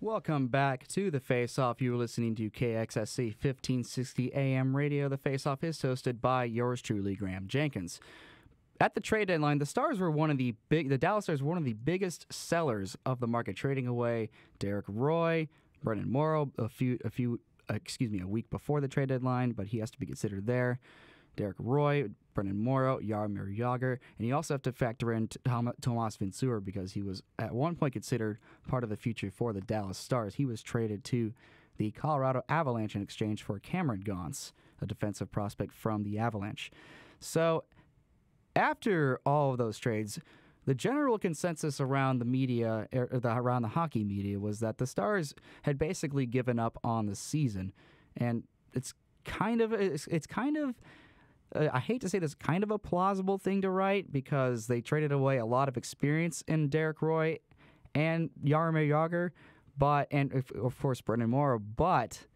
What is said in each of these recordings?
Welcome back to the Faceoff. You are listening to KXSC 1560 AM radio. The Faceoff is hosted by yours truly, Graham Jenkins. At the trade deadline, the Dallas Stars were one of the biggest sellers of the market, trading away Derek Roy, Brendan Morrow a week before the trade deadline, but he has to be considered there. Derek Roy, Brendan Morrow, Jaromir Jagr, and you also have to factor in Tomas Vincour because he was at one point considered part of the future for the Dallas Stars. He was traded to the Colorado Avalanche in exchange for Cameron Gaunce, a defensive prospect from the Avalanche. So after all of those trades, the general consensus around the media, around the hockey media, was that the Stars had basically given up on the season, and it's kind of I hate to say this, kind of a plausible thing to write because they traded away a lot of experience in Derek Roy and Jaromir Jagr, and of course Brendan Morrow, but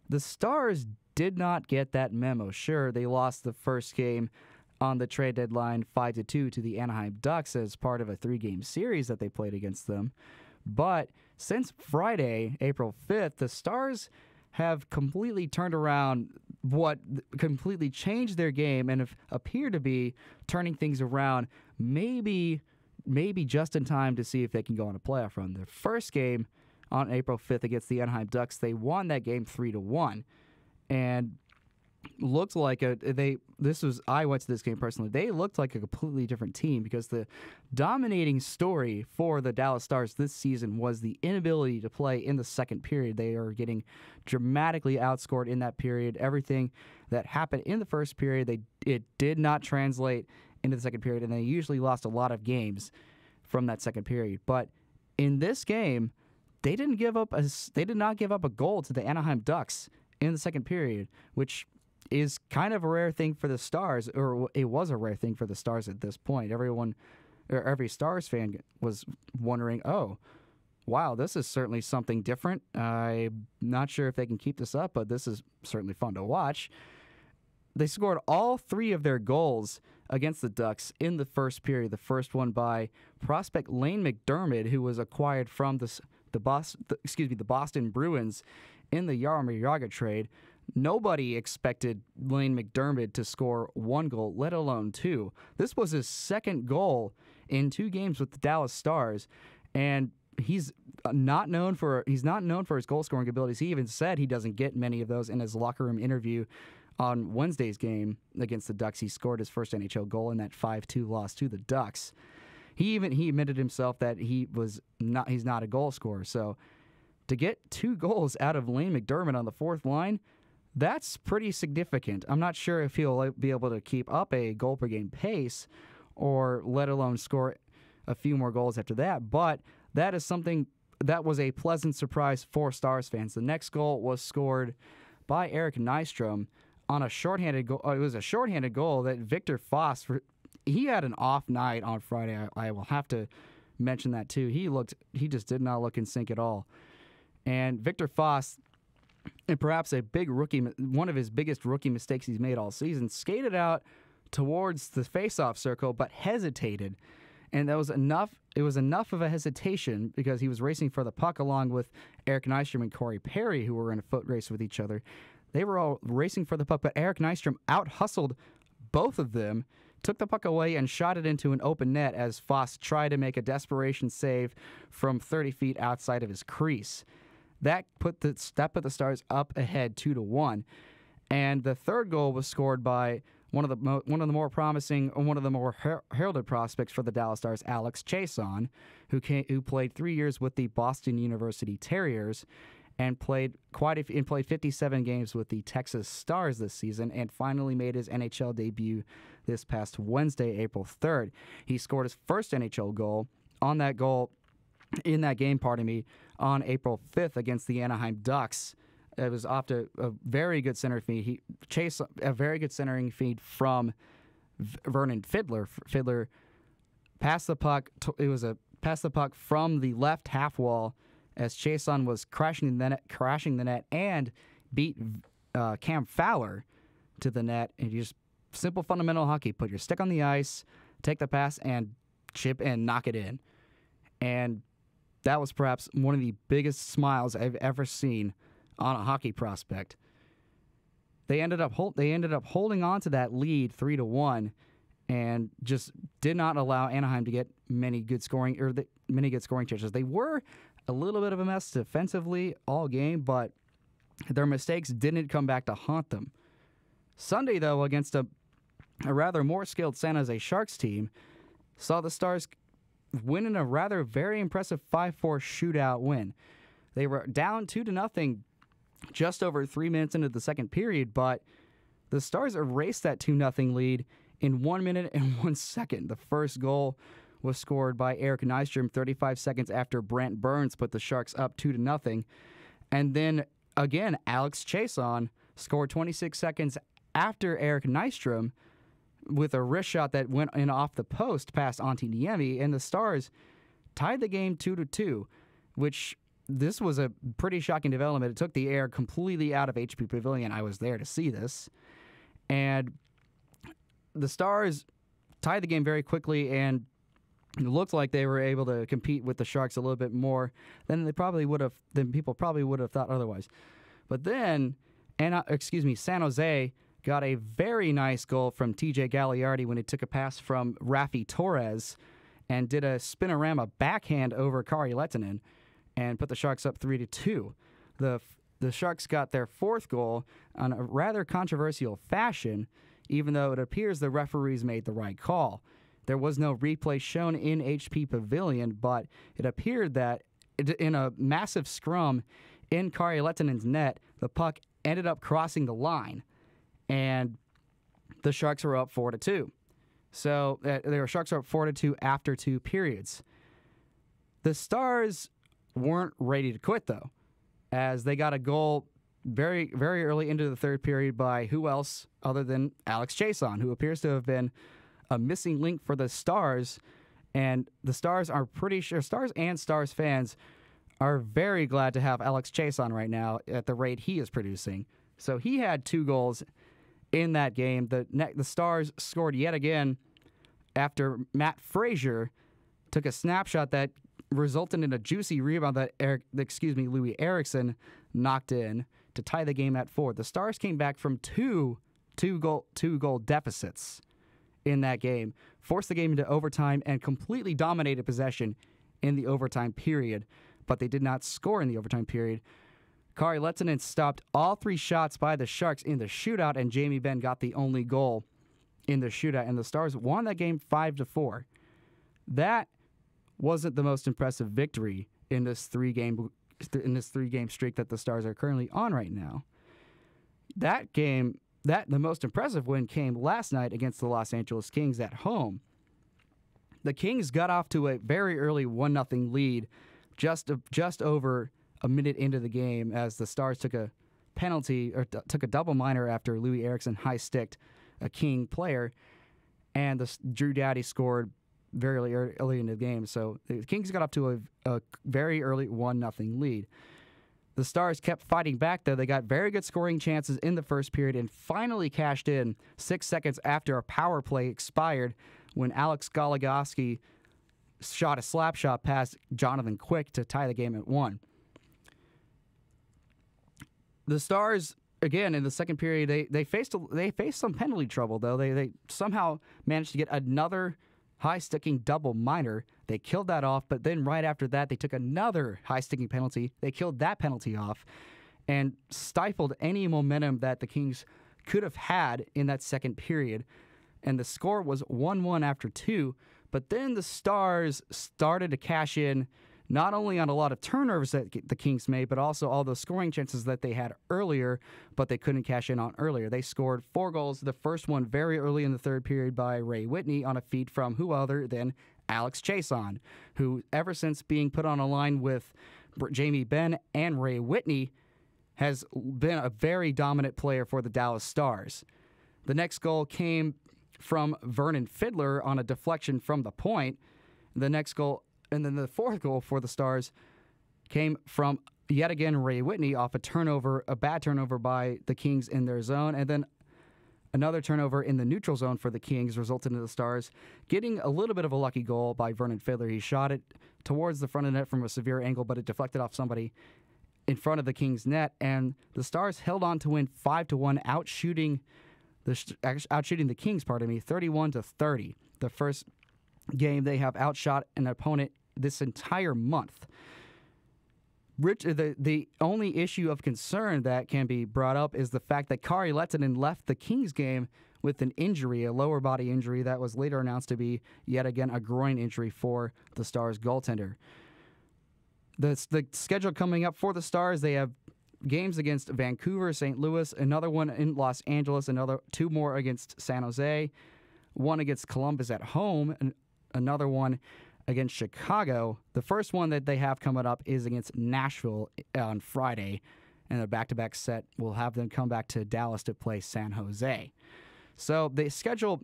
the Stars did not get that memo. Sure, they lost the first game on the trade deadline 5-2 to the Anaheim Ducks as part of a 3-game series that they played against them, but since Friday, April 5th, the Stars have completely turned around, completely changed their game and have appeared to be turning things around, maybe just in time to see if they can go on a playoff run. Their first game on April 5th against the Anaheim Ducks, they won that game 3-1, and looked like I went to this game personally. They looked like a completely different team because the dominating story for the Dallas Stars this season was the inability to play in the second period. They are getting dramatically outscored in that period. Everything that happened in the first period, it did not translate into the second period, and they usually lost a lot of games from that second period. But in this game, they did not give up a goal to the Anaheim Ducks in the second period, which is kind of a rare thing for the Stars, or it was a rare thing for the Stars at this point. Every Stars fan was wondering, oh, wow, this is certainly something different. I'm not sure if they can keep this up, but this is certainly fun to watch. They scored all 3 of their goals against the Ducks in the first period. The first one by prospect Lane McDermott, who was acquired from the Boston Bruins in the Jaromir Jagr trade. Nobody expected Lane McDermott to score 1 goal, let alone 2. This was his second goal in 2 games with the Dallas Stars, and he's not known for his goal scoring abilities. He even said he doesn't get many of those in his locker room interview on Wednesday's game against the Ducks. He scored his first NHL goal in that 5-2 loss to the Ducks. He admitted himself that he's not a goal scorer. So to get 2 goals out of Lane McDermott on the fourth line, that's pretty significant. I'm not sure if he'll be able to keep up a goal per game pace or let alone score a few more goals after that, but that is something that was a pleasant surprise for Stars fans. The next goal was scored by Eric Nystrom on a shorthanded goal. It was a shorthanded goal that Victor Foss, he had an off night on Friday. I will have to mention that too. He just did not look in sync at all. And Victor Foss, and perhaps one of his biggest rookie mistakes he's made all season, skated out towards the faceoff circle but hesitated. And that was enough. It was enough of a hesitation because he was racing for the puck along with Eric Nystrom and Corey Perry, who were in a foot race with each other. They were all racing for the puck, but Eric Nystrom out-hustled both of them, took the puck away, and shot it into an open net as Foss tried to make a desperation save from 30 feet outside of his crease. That put the Stars up ahead 2-1, and the third goal was scored by one of the more promising, one of the more heralded prospects for the Dallas Stars, Alex Chiasson, who played 3 years with the Boston University Terriers, and played 57 games with the Texas Stars this season, and finally made his NHL debut this past Wednesday, April 3rd. He scored his first NHL goal in that game, on April 5th against the Anaheim Ducks. It was off to a very good center feed. He chased a very good centering feed from Vernon Fiddler. Fiddler passed the puck. It was a pass the puck from the left half wall as Chiasson was crashing the net, and beat Cam Fowler to the net. And just simple fundamental hockey: put your stick on the ice, take the pass, and chip and knock it in. And that was perhaps one of the biggest smiles I've ever seen on a hockey prospect. They ended up holding on to that lead 3-1, and just did not allow Anaheim to get many good scoring chances. They were a little bit of a mess defensively all game, but their mistakes didn't come back to haunt them. Sunday, though, against a rather more skilled San Jose Sharks team, saw the Stars win in a rather very impressive 5-4 shootout win. They were down 2-0 just over 3 minutes into the second period, but the Stars erased that 2-0 lead in 1 minute and 1 second. The first goal was scored by Eric Nystrom 35 seconds after Brent Burns put the Sharks up 2-0. And then, again, Alex Chiasson scored 26 seconds after Eric Nystrom with a wrist shot that went in off the post past Antti Niemi, and the Stars tied the game 2-2, which this was a pretty shocking development. It took the air completely out of HP Pavilion. I was there to see this. And the Stars tied the game very quickly, and it looked like they were able to compete with the Sharks a little bit more than people probably would have thought otherwise. But then, San Jose got a very nice goal from TJ Gagliardi when he took a pass from Raffi Torres and did a spinorama backhand over Kari Lehtinen and put the Sharks up 3-2. The Sharks got their fourth goal on a rather controversial fashion, even though it appears the referees made the right call. There was no replay shown in HP Pavilion, but it appeared that in a massive scrum in Kari Lehtinen's net, the puck ended up crossing the line, and the Sharks were up 4-2. So the Sharks were up 4-2 after 2 periods. The Stars weren't ready to quit, though, as they got a goal very, very early into the third period by who else other than Alex Chiasson, who appears to have been a missing link for the Stars. And the Stars are pretty sure, Stars and Stars fans are very glad to have Alex Chiasson right now at the rate he is producing. So he had 2 goals in that game. The Stars scored yet again after Matt Frazier took a snapshot that resulted in a juicy rebound that Louis Eriksson knocked in to tie the game at 4. The Stars came back from two goal deficits in that game, forced the game into overtime, and completely dominated possession in the overtime period, but they did not score in the overtime period. Kari Lehtinen stopped all 3 shots by the Sharks in the shootout, and Jamie Benn got the only goal in the shootout, and the Stars won that game 5-4. That wasn't the most impressive victory in this 3-game streak that the Stars are currently on right now. The most impressive win came last night against the Los Angeles Kings at home. The Kings got off to a very early 1-0 lead just over a minute into the game as the Stars took a penalty, or took a double minor after Louis Eriksson high-sticked a King player, and Drew Doughty scored very early in the game. So the Kings got up to a very early 1-0 lead. The Stars kept fighting back, though. They got very good scoring chances in the first period and finally cashed in 6 seconds after a power play expired when Alex Goligoski shot a slap shot past Jonathan Quick to tie the game at 1. The Stars, again, in the second period, they faced some penalty trouble, though. They somehow managed to get another high-sticking double minor. They killed that off, but then right after that, they took another high-sticking penalty. They killed that penalty off and stifled any momentum that the Kings could have had in that second period. And the score was 1-1 after 2, but then the Stars started to cash in not only on a lot of turnovers that the Kings made, but also all those scoring chances that they had earlier, but they couldn't cash in on earlier. They scored 4 goals, the first one very early in the third period by Ray Whitney on a feed from who other than Alex Chiasson, who ever since being put on a line with Jamie Benn and Ray Whitney has been a very dominant player for the Dallas Stars. The next goal came from Vernon Fiddler on a deflection from the point. The next goal, and then the fourth goal for the Stars came from, yet again, Ray Whitney off a bad turnover by the Kings in their zone. And then Another turnover in the neutral zone for the Kings resulted in the Stars getting a little bit of a lucky goal by Vernon Fiddler. He shot it towards the front of the net from a severe angle, but it deflected off somebody in front of the Kings' net, and the Stars held on to win 5-1, outshooting the Kings, 31-30. The first game they have outshot an opponent this entire month. The only issue of concern that can be brought up is the fact that Kari Lehtinen left the Kings game with an injury, a lower body injury that was later announced to be, yet again, a groin injury for the Stars goaltender. The schedule coming up for the Stars, they have games against Vancouver, St. Louis, another one in Los Angeles, two more against San Jose, one against Columbus at home, and another one against Chicago. The first one that they have coming up is against Nashville on Friday, and a back-to-back set will have them come back to Dallas to play San Jose. So the schedule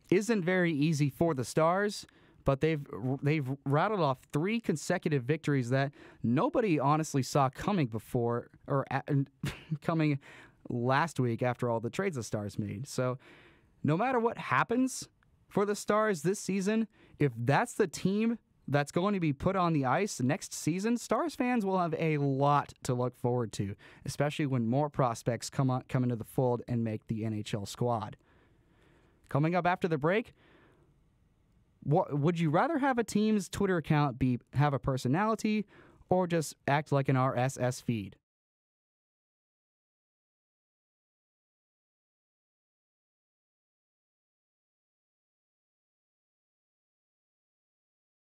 isn't very easy for the Stars, but they've rattled off 3 consecutive victories that nobody honestly saw coming before, or coming last week after all the trades the Stars made. So no matter what happens for the Stars this season, if that's the team that's going to be put on the ice next season, Stars fans will have a lot to look forward to, especially when more prospects come into the fold and make the NHL squad. Coming up after the break, would you rather have a team's Twitter account have a personality or just act like an RSS feed?